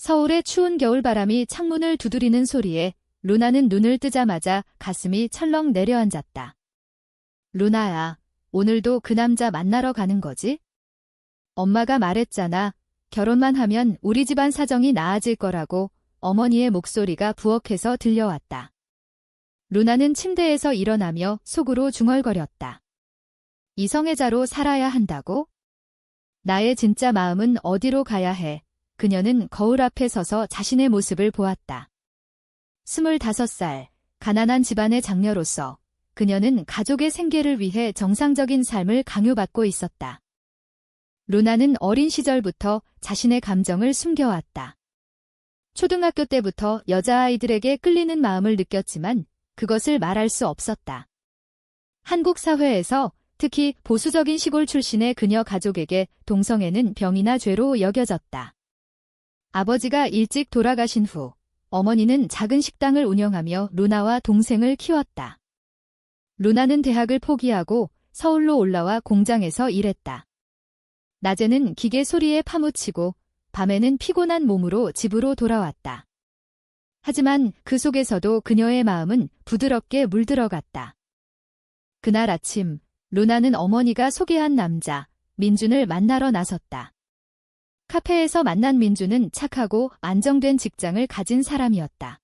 서울의 추운 겨울바람이 창문을 두드리는 소리에 루나는 눈을 뜨자마자 가슴이 철렁 내려앉았다. 루나야, 오늘도 그 남자 만나러 가는 거지? 엄마가 말했잖아. 결혼만 하면 우리 집안 사정이 나아질 거라고. 어머니의 목소리가 부엌에서 들려왔다. 루나는 침대에서 일어나며 속으로 중얼거렸다. 이성애자로 살아야 한다고? 나의 진짜 마음은 어디로 가야 해? 그녀는 거울 앞에 서서 자신의 모습을 보았다. 25살, 가난한 집안의 장녀로서 그녀는 가족의 생계를 위해 정상적인 삶을 강요받고 있었다. 루나는 어린 시절부터 자신의 감정을 숨겨왔다. 초등학교 때부터 여자아이들에게 끌리는 마음을 느꼈지만 그것을 말할 수 없었다. 한국 사회에서 특히 보수적인 시골 출신의 그녀 가족에게 동성애는 병이나 죄로 여겨졌다. 아버지가 일찍 돌아가신 후 어머니는 작은 식당을 운영하며 루나와 동생을 키웠다. 루나는 대학을 포기하고 서울로 올라와 공장에서 일했다. 낮에는 기계 소리에 파묻히고 밤에는 피곤한 몸으로 집으로 돌아왔다. 하지만 그 속에서도 그녀의 마음은 부드럽게 물들어갔다. 그날 아침, 루나는 어머니가 소개한 남자, 민준을 만나러 나섰다. 카페에서 만난 민준은 착하고 안정된 직장을 가진 사람이었다.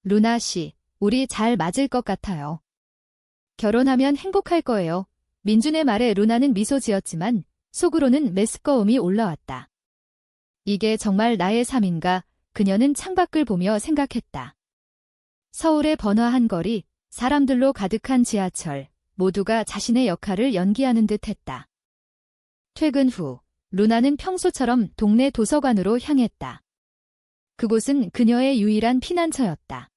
루나 씨, 우리 잘 맞을 것 같아요. 결혼하면 행복할 거예요. 민준의 말에 루나는 미소 지었지만 속으로는 메스꺼움이 올라왔다. 이게 정말 나의 삶인가? 그녀는 창밖을 보며 생각했다. 서울의 번화한 거리, 사람들로 가득한 지하철, 모두가 자신의 역할을 연기하는 듯 했다. 퇴근 후, 루나는 평소처럼 동네 도서관으로 향했다. 그곳은 그녀의 유일한 피난처였다.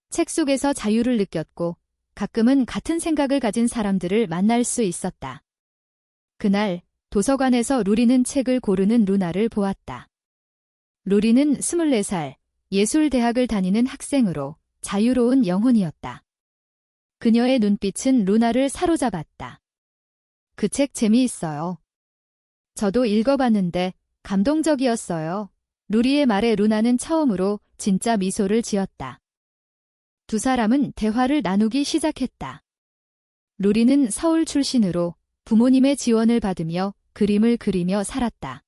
책 속에서 자유를 느꼈고 가끔은 같은 생각을 가진 사람들을 만날 수 있었다. 그날 도서관에서 루리는 책을 고르는 루나를 보았다. 루리는 24살, 예술대학을 다니는 학생으로 자유로운 영혼이었다. 그녀의 눈빛은 루나를 사로잡았다. 그 책 재미있어요. 저도 읽어봤는데 감동적이었어요. 루리의 말에 루나는 처음으로 진짜 미소를 지었다. 두 사람은 대화를 나누기 시작했다. 루리는 서울 출신으로 부모님의 지원을 받으며 그림을 그리며 살았다.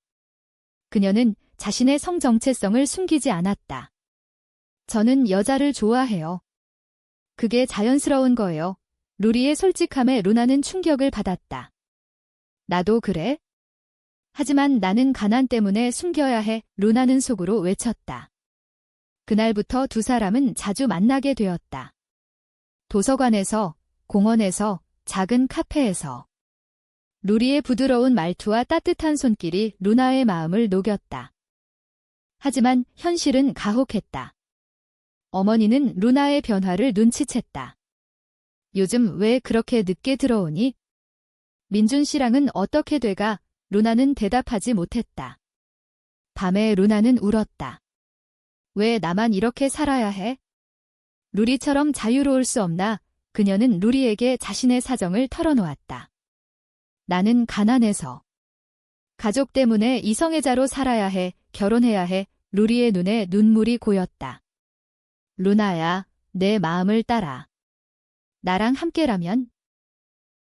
그녀는 자신의 성 정체성을 숨기지 않았다. 저는 여자를 좋아해요. 그게 자연스러운 거예요. 루리의 솔직함에 루나는 충격을 받았다. 나도 그래? 하지만 나는 가난 때문에 숨겨야 해. 루나는 속으로 외쳤다. 그날부터 두 사람은 자주 만나게 되었다. 도서관에서, 공원에서, 작은 카페에서. 루리의 부드러운 말투와 따뜻한 손길이 루나의 마음을 녹였다. 하지만 현실은 가혹했다. 어머니는 루나의 변화를 눈치챘다. 요즘 왜 그렇게 늦게 들어오니? 민준 씨랑은 어떻게 돼가? 루나는 대답하지 못했다. 밤에 루나는 울었다. 왜 나만 이렇게 살아야 해? 루리처럼 자유로울 수 없나? 그녀는 루리에게 자신의 사정을 털어놓았다. 나는 가난해서. 가족 때문에 이성애자로 살아야 해. 결혼해야 해. 루리의 눈에 눈물이 고였다. 루나야, 내 마음을 따라. 나랑 함께라면?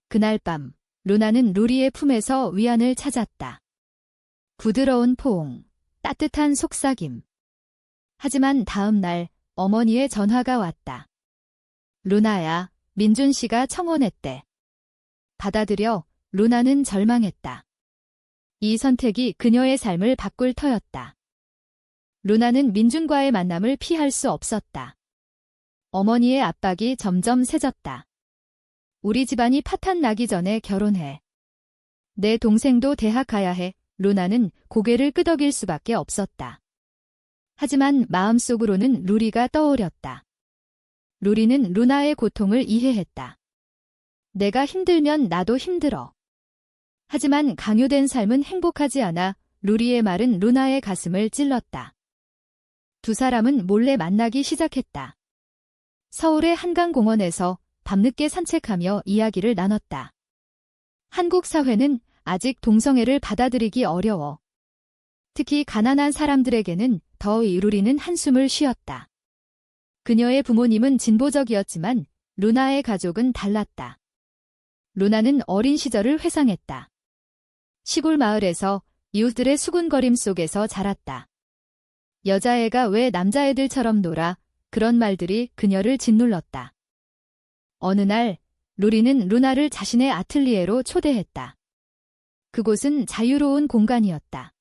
그날 밤, 루나는 루리의 품에서 위안을 찾았다. 부드러운 포옹, 따뜻한 속삭임. 하지만 다음 날 어머니의 전화가 왔다. 루나야, 민준 씨가 청혼했대. 받아들여. 루나는 절망했다. 이 선택이 그녀의 삶을 바꿀 터였다. 루나는 민준과의 만남을 피할 수 없었다. 어머니의 압박이 점점 세졌다. 우리 집안이 파탄 나기 전에 결혼해. 내 동생도 대학 가야 해. 루나는 고개를 끄덕일 수밖에 없었다. 하지만 마음속으로는 루리가 떠오렸다. 루리는 루나의 고통을 이해했다. 내가 힘들면 나도 힘들어. 하지만 강요된 삶은 행복하지 않아. 루리의 말은 루나의 가슴을 찔렀다. 두 사람은 몰래 만나기 시작했다. 서울의 한강공원에서 밤늦게 산책하며 이야기를 나눴다. 한국 사회는 아직 동성애를 받아들이기 어려워. 특히 가난한 사람들에게는 더 루리는 한숨을 쉬었다. 그녀의 부모님은 진보적이었지만 루나의 가족은 달랐다. 루나는 어린 시절을 회상했다. 시골 마을에서 이웃들의 수군거림 속에서 자랐다. 여자애가 왜 남자애들처럼 놀아? 그런 말들이 그녀를 짓눌렀다. 어느 날 루리는 루나를 자신의 아틀리에로 초대했다. 그곳은 자유로운 공간이었다.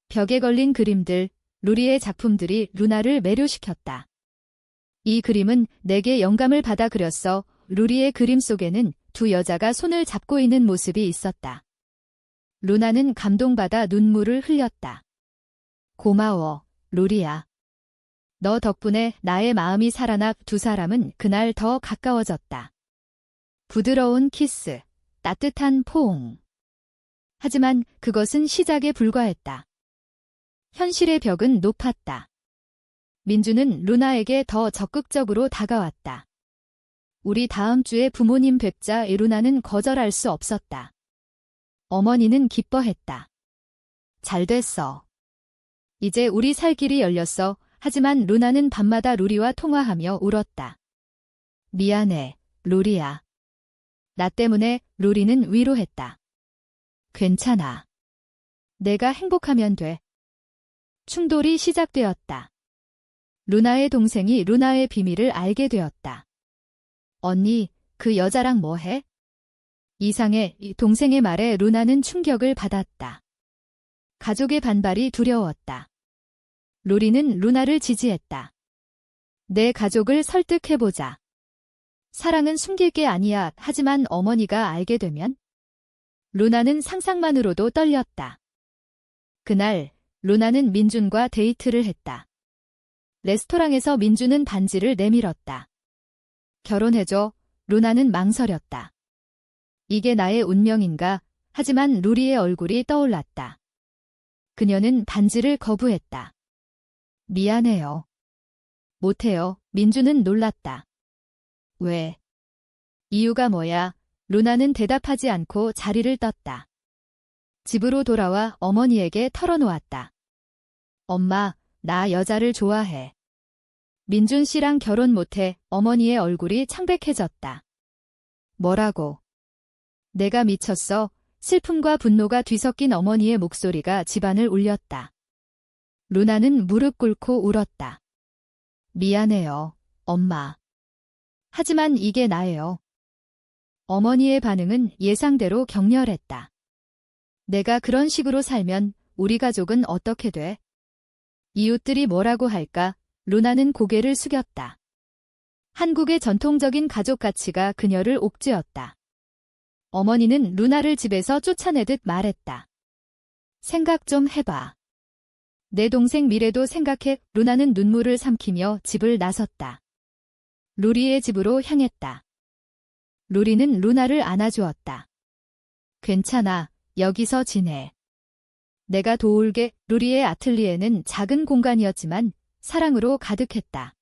벽에 걸린 그림들, 루리의 작품들이 루나를 매료시켰다. 이 그림은 내게 영감을 받아 그렸어. 루리의 그림 속에는 두 여자가 손을 잡고 있는 모습이 있었다. 루나는 감동받아 눈물을 흘렸다. 고마워, 루리야. 너 덕분에 나의 마음이 살아나. 두 사람은 그날 더 가까워졌다. 부드러운 키스, 따뜻한 포옹. 하지만 그것은 시작에 불과했다. 현실의 벽은 높았다. 민주는 루나에게 더 적극적으로 다가왔다. 우리 다음 주에 부모님 뵙자. 루나는 거절할 수 없었다. 어머니는 기뻐했다. 잘 됐어. 이제 우리 살 길이 열렸어. 하지만 루나는 밤마다 루리와 통화하며 울었다. 미안해, 루리야. 나 때문에. 루리는 위로했다. 괜찮아. 내가 행복하면 돼. 충돌이 시작되었다. 루나의 동생이 루나의 비밀을 알게 되었다. 언니, 그 여자랑 뭐 해? 이상해. 이 동생의 말에 루나는 충격을 받았다. 가족의 반발이 두려웠다. 루리는 루나를 지지했다. 내 가족을 설득해보자. 사랑은 숨길 게 아니야. 하지만 어머니가 알게 되면? 루나는 상상만으로도 떨렸다. 그날 루나는 민준과 데이트를 했다. 레스토랑에서 민준은 반지를 내밀었다. 결혼해줘. 루나는 망설였다. 이게 나의 운명인가? 하지만 루리의 얼굴이 떠올랐다. 그녀는 반지를 거부했다. 미안해요. 못해요. 민준은 놀랐다. 왜? 이유가 뭐야? 루나는 대답하지 않고 자리를 떴다. 집으로 돌아와 어머니에게 털어놓았다. 엄마, 나 여자를 좋아해. 민준 씨랑 결혼 못해. 어머니의 얼굴이 창백해졌다. 뭐라고? 내가 미쳤어. 슬픔과 분노가 뒤섞인 어머니의 목소리가 집안을 울렸다. 루나는 무릎 꿇고 울었다. 미안해요, 엄마. 하지만 이게 나예요. 어머니의 반응은 예상대로 격렬했다. 내가 그런 식으로 살면 우리 가족은 어떻게 돼? 이웃들이 뭐라고 할까? 루나는 고개를 숙였다. 한국의 전통적인 가족 가치가 그녀를 옥죄었다. 어머니는 루나를 집에서 쫓아내듯 말했다. 생각 좀 해봐. 내 동생 미래도 생각해. 루나는 눈물을 삼키며 집을 나섰다. 루리의 집으로 향했다. 루리는 루나를 안아주었다. 괜찮아. 여기서 지내. 내가 도울게. 루리의 아틀리에는 작은 공간이었지만 사랑으로 가득했다.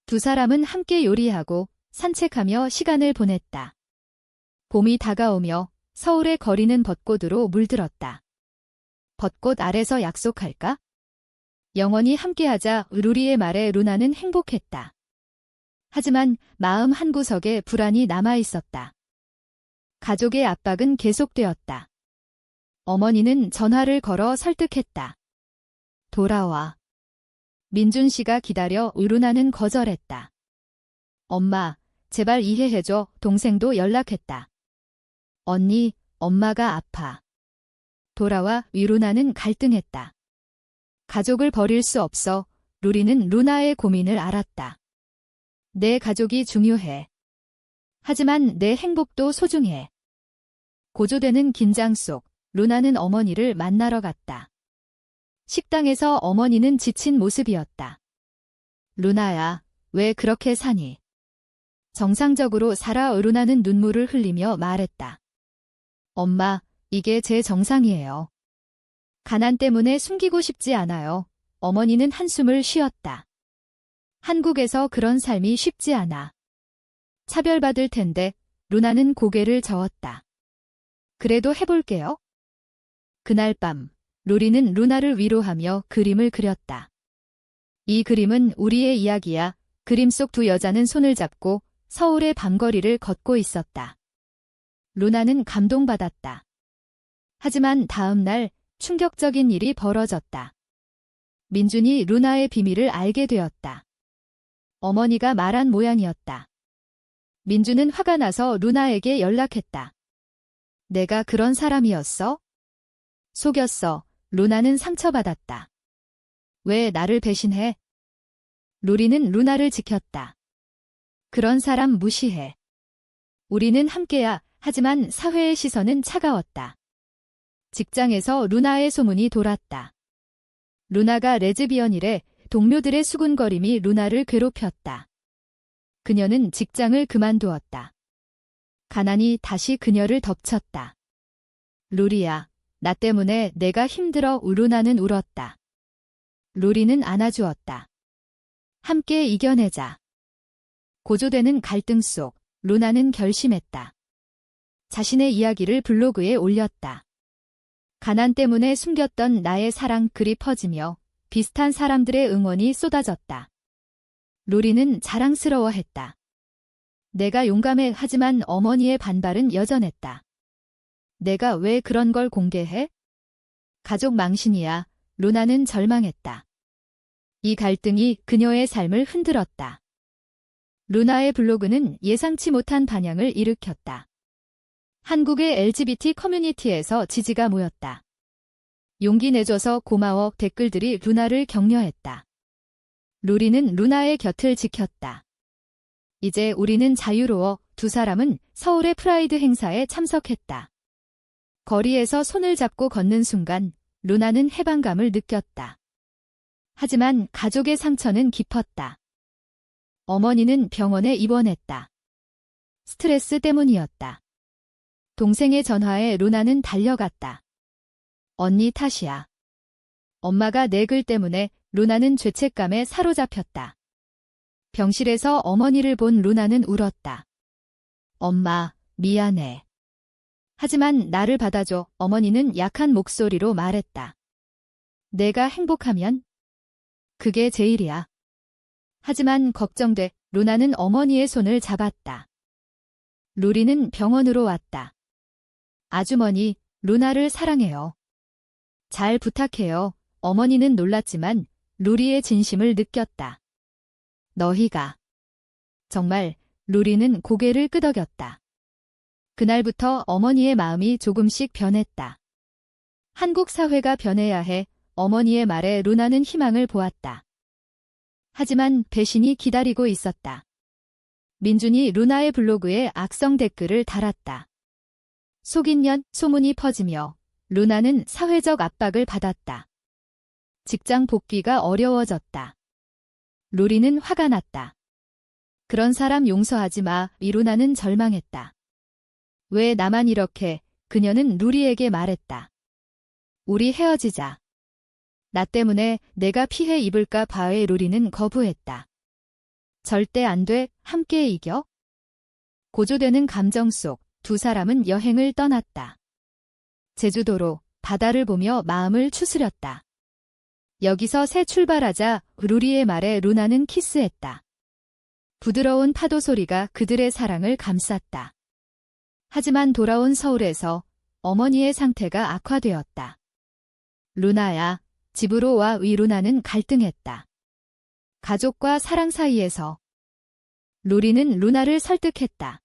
두 사람은 함께 요리하고 산책하며 시간을 보냈다. 봄이 다가오며 서울의 거리는 벚꽃으로 물들었다. 벚꽃 아래서 약속할까? 영원히 함께하자. 루리의 말에 루나는 행복했다. 하지만 마음 한구석에 불안이 남아있었다. 가족의 압박은 계속되었다. 어머니는 전화를 걸어 설득했다. 돌아와. 민준 씨가 기다려. 루나는 거절했다. 엄마, 제발 이해해줘. 동생도 연락했다. 언니, 엄마가 아파. 돌아와. 루나는 갈등했다. 가족을 버릴 수 없어. 루리는 루나의 고민을 알았다. 내 가족이 중요해. 하지만 내 행복도 소중해. 고조되는 긴장 속 루나는 어머니를 만나러 갔다. 식당에서 어머니는 지친 모습이었다. 루나야, 왜 그렇게 사니? 정상적으로 살아. 루나는 눈물을 흘리며 말했다. 엄마, 이게 제 정상이에요. 가난 때문에 숨기고 싶지 않아요. 어머니는 한숨을 쉬었다. 한국에서 그런 삶이 쉽지 않아. 차별받을 텐데. 루나는 고개를 저었다. 그래도 해볼게요. 그날 밤 로리는 루나를 위로하며 그림을 그렸다. 이 그림은 우리의 이야기야. 그림 속 두 여자는 손을 잡고 서울의 밤거리를 걷고 있었다. 루나는 감동받았다. 하지만 다음 날 충격적인 일이 벌어졌다. 민준이 루나의 비밀을 알게 되었다. 어머니가 말한 모양이었다. 민준은 화가 나서 루나에게 연락했다. 내가 그런 사람이었어? 속였어. 루나는 상처받았다. 왜 나를 배신해? 루리는 루나를 지켰다. 그런 사람 무시해. 우리는 함께야. 하지만 사회의 시선은 차가웠다. 직장에서 루나의 소문이 돌았다. 루나가 레즈비언이래. 동료들의 수군거림이 루나를 괴롭혔다. 그녀는 직장을 그만두었다. 가난이 다시 그녀를 덮쳤다. 루리야, 나 때문에 내가 힘들어. 루나는 울었다. 루리는 안아주었다. 함께 이겨내자. 고조되는 갈등 속 루나는 결심했다. 자신의 이야기를 블로그에 올렸다. 가난 때문에 숨겼던 나의 사랑 글이 퍼지며 비슷한 사람들의 응원이 쏟아졌다. 루리는 자랑스러워했다. 내가 용감해. 하지만 어머니의 반발은 여전했다. 내가 왜 그런 걸 공개해? 가족 망신이야. 루나는 절망했다. 이 갈등이 그녀의 삶을 흔들었다. 루나의 블로그는 예상치 못한 반향을 일으켰다. 한국의 LGBT 커뮤니티에서 지지가 모였다. 용기 내줘서 고마워. 댓글들이 루나를 격려했다. 루리는 루나의 곁을 지켰다. 이제 우리는 자유로워. 두 사람은 서울의 프라이드 행사에 참석했다. 거리에서 손을 잡고 걷는 순간 루나는 해방감을 느꼈다. 하지만 가족의 상처는 깊었다. 어머니는 병원에 입원했다. 스트레스 때문이었다. 동생의 전화에 루나는 달려갔다. 언니 탓이야. 엄마가 내 글 때문에. 루나는 죄책감에 사로잡혔다. 병실에서 어머니를 본 루나는 울었다. 엄마, 미안해. 하지만 나를 받아줘. 어머니는 약한 목소리로 말했다. 내가 행복하면? 그게 제일이야. 하지만 걱정돼. 루나는 어머니의 손을 잡았다. 루리는 병원으로 왔다. 아주머니, 루나를 사랑해요. 잘 부탁해요. 어머니는 놀랐지만 루리의 진심을 느꼈다. 너희가. 정말. 루리는 고개를 끄덕였다. 그날부터 어머니의 마음이 조금씩 변했다. 한국 사회가 변해야 해. 어머니의 말에 루나는 희망을 보았다. 하지만 배신이 기다리고 있었다. 민준이 루나의 블로그에 악성 댓글을 달았다. 속인년 소문이 퍼지며 루나는 사회적 압박을 받았다. 직장 복귀가 어려워졌다. 루리는 화가 났다. 그런 사람 용서하지 마. 루나는 절망했다. 왜 나만 이렇게? 그녀는 루리에게 말했다. 우리 헤어지자. 나 때문에 내가 피해 입을까 봐에. 루리는 거부했다. 절대 안 돼. 함께 이겨? 고조되는 감정 속 두 사람은 여행을 떠났다. 제주도로 바다를 보며 마음을 추스렸다. 여기서 새 출발하자. 루리의 말에 루나는 키스했다. 부드러운 파도 소리가 그들의 사랑을 감쌌다. 하지만 돌아온 서울에서 어머니의 상태가 악화되었다. 루나야, 집으로 와. 루나는 갈등했다. 가족과 사랑 사이에서. 루리는 루나를 설득했다.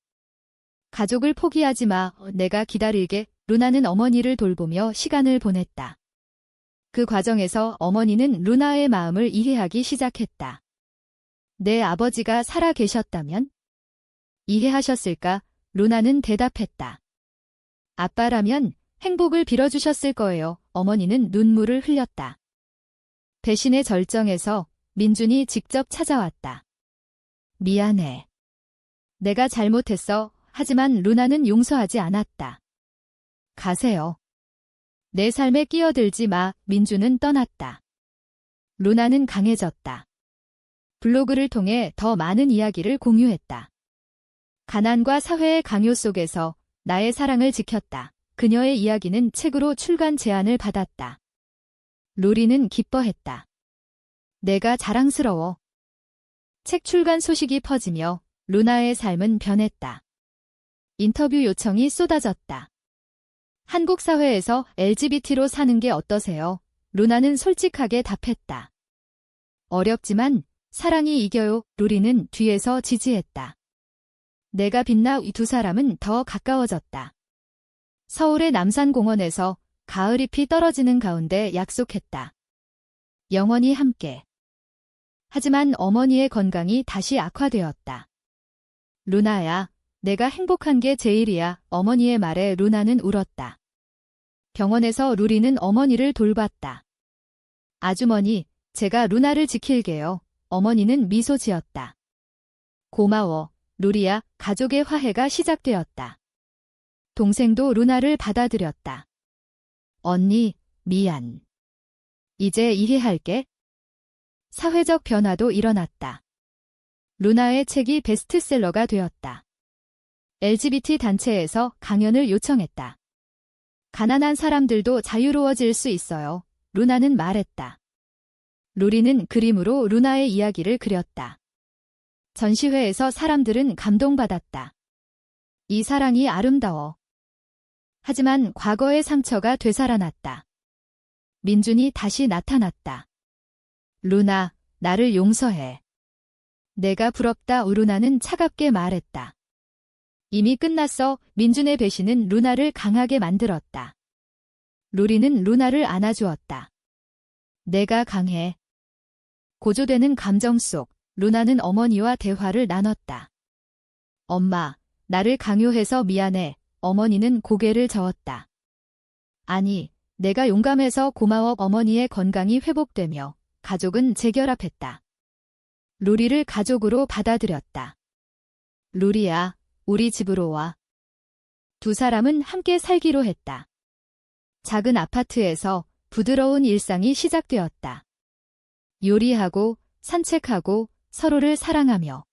가족을 포기하지 마. 내가 기다릴게. 루나는 어머니를 돌보며 시간을 보냈다. 그 과정에서 어머니는 루나의 마음을 이해하기 시작했다. 내 아버지가 살아 계셨다면? 이해하셨을까? 루나는 대답했다. 아빠라면 행복을 빌어주셨을 거예요. 어머니는 눈물을 흘렸다. 배신의 절정에서 민준이 직접 찾아왔다. 미안해. 내가 잘못했어. 하지만 루나는 용서하지 않았다. 가세요. 내 삶에 끼어들지 마. 민준은 떠났다. 루나는 강해졌다. 블로그를 통해 더 많은 이야기를 공유했다. 가난과 사회의 강요 속에서 나의 사랑을 지켰다. 그녀의 이야기는 책으로 출간 제안을 받았다. 루리는 기뻐했다. 내가 자랑스러워. 책 출간 소식이 퍼지며 루나의 삶은 변했다. 인터뷰 요청이 쏟아졌다. 한국 사회에서 LGBT로 사는 게 어떠세요? 루나는 솔직하게 답했다. 어렵지만 사랑이 이겨요. 루리는 뒤에서 지지했다. 내가 빛나 이 두 사람은 더 가까워졌다. 서울의 남산공원에서 가을잎이 떨어지는 가운데 약속했다. 영원히 함께. 하지만 어머니의 건강이 다시 악화되었다. 루나야, 내가 행복한 게 제일이야. 어머니의 말에 루나는 울었다. 병원에서 루리는 어머니를 돌봤다. 아주머니, 제가 루나를 지킬게요. 어머니는 미소 지었다. 고마워, 루리야. 가족의 화해가 시작되었다. 동생도 루나를 받아들였다. 언니, 미안. 이제 이해할게. 사회적 변화도 일어났다. 루나의 책이 베스트셀러가 되었다. LGBT 단체에서 강연을 요청했다. 가난한 사람들도 자유로워질 수 있어요. 루나는 말했다. 루리는 그림으로 루나의 이야기를 그렸다. 전시회에서 사람들은 감동받았다. 이 사랑이 아름다워. 하지만 과거의 상처가 되살아났다. 민준이 다시 나타났다. 루나, 나를 용서해. 내가 부럽다. 루나는 차갑게 말했다. 이미 끝났어. 민준의 배신은 루나를 강하게 만들었다. 루리는 루나를 안아주었다. 내가 강해. 고조되는 감정 속 루나는 어머니와 대화를 나눴다. 엄마, 나를 강요해서 미안해. 어머니는 고개를 저었다. 아니, 내가 용감해서 고마워. 어머니의 건강이 회복되며 가족은 재결합했다. 루리를 가족으로 받아들였다. 루리야, 우리 집으로 와. 두 사람은 함께 살기로 했다. 작은 아파트에서 부드러운 일상이 시작되었다. 요리하고 산책하고 서로를 사랑하며.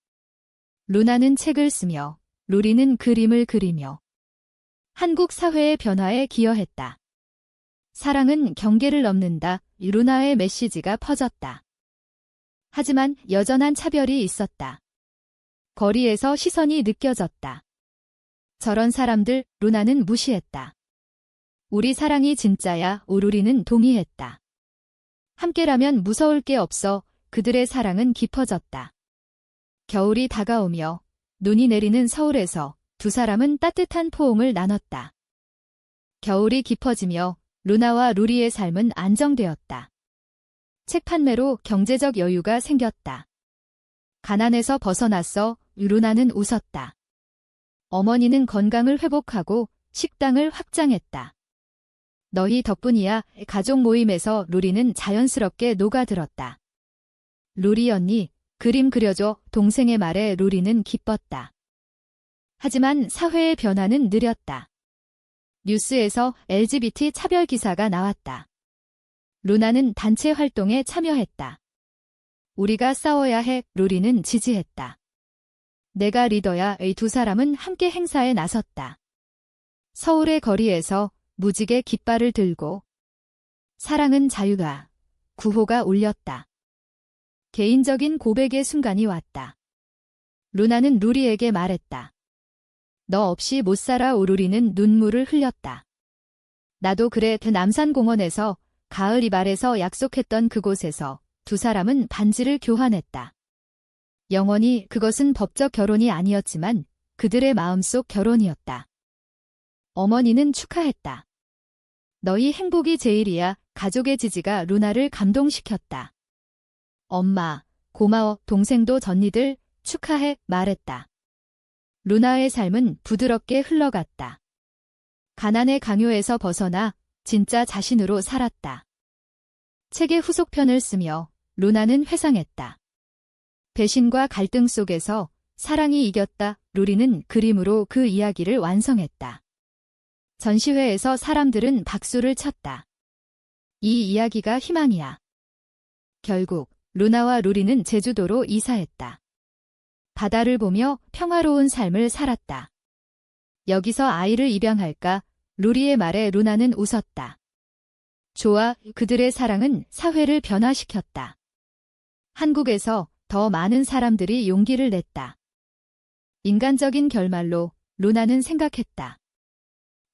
루나는 책을 쓰며 루리는 그림을 그리며 한국 사회의 변화에 기여했다. 사랑은 경계를 넘는다. 루나의 메시지가 퍼졌다. 하지만 여전한 차별이 있었다. 거리에서 시선이 느껴졌다. 저런 사람들, 루나는 무시했다. 우리 사랑이 진짜야. 루리는 동의했다. 함께라면 무서울 게 없어. 그들의 사랑은 깊어졌다. 겨울이 다가오며 눈이 내리는 서울에서 두 사람은 따뜻한 포옹을 나눴다. 겨울이 깊어지며 루나와 루리의 삶은 안정되었다. 책 판매로 경제적 여유가 생겼다. 가난에서 벗어났어. 루나는 웃었다. 어머니는 건강을 회복하고 식당을 확장했다. 너희 덕분이야. 가족 모임에서 루리는 자연스럽게 녹아들었다. 루리 언니, 그림 그려줘. 동생의 말에 루리는 기뻤다. 하지만 사회의 변화는 느렸다. 뉴스에서 LGBT 차별 기사가 나왔다. 루나는 단체 활동에 참여했다. 우리가 싸워야 해. 루리는 지지했다. 내가 리더야. 이 두 사람은 함께 행사에 나섰다. 서울의 거리에서 무지개 깃발을 들고 사랑은 자유다. 구호가 울렸다. 개인적인 고백의 순간이 왔다. 루나는 루리에게 말했다. 너 없이 못 살아. 루리는 눈물을 흘렸다. 나도 그래. 남산공원에서 가을잎 아래서 약속했던 그곳에서 두 사람은 반지를 교환했다. 영원히. 그것은 법적 결혼이 아니었지만 그들의 마음속 결혼이었다. 어머니는 축하했다. 너희 행복이 제일이야. 가족의 지지가 루나를 감동시켰다. 엄마, 고마워. 동생도 전니들 축하해. 말했다. 루나의 삶은 부드럽게 흘러갔다. 가난의 강요에서 벗어나 진짜 자신으로 살았다. 책의 후속편을 쓰며 루나는 회상했다. 배신과 갈등 속에서 사랑이 이겼다. 루리는 그림으로 그 이야기를 완성했다. 전시회에서 사람들은 박수를 쳤다. 이 이야기가 희망이야. 결국 루나와 루리는 제주도로 이사했다. 바다를 보며 평화로운 삶을 살았다. 여기서 아이를 입양할까? 루리의 말에 루나는 웃었다. 조와 그들의 사랑은 사회를 변화시켰다. 한국에서 더 많은 사람들이 용기를 냈다. 인간적인 결말로 루나는 생각했다.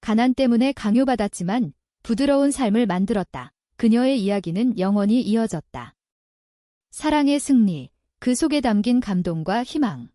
가난 때문에 강요받았지만 부드러운 삶을 만들었다. 그녀의 이야기는 영원히 이어졌다. 사랑의 승리, 그 속에 담긴 감동과 희망.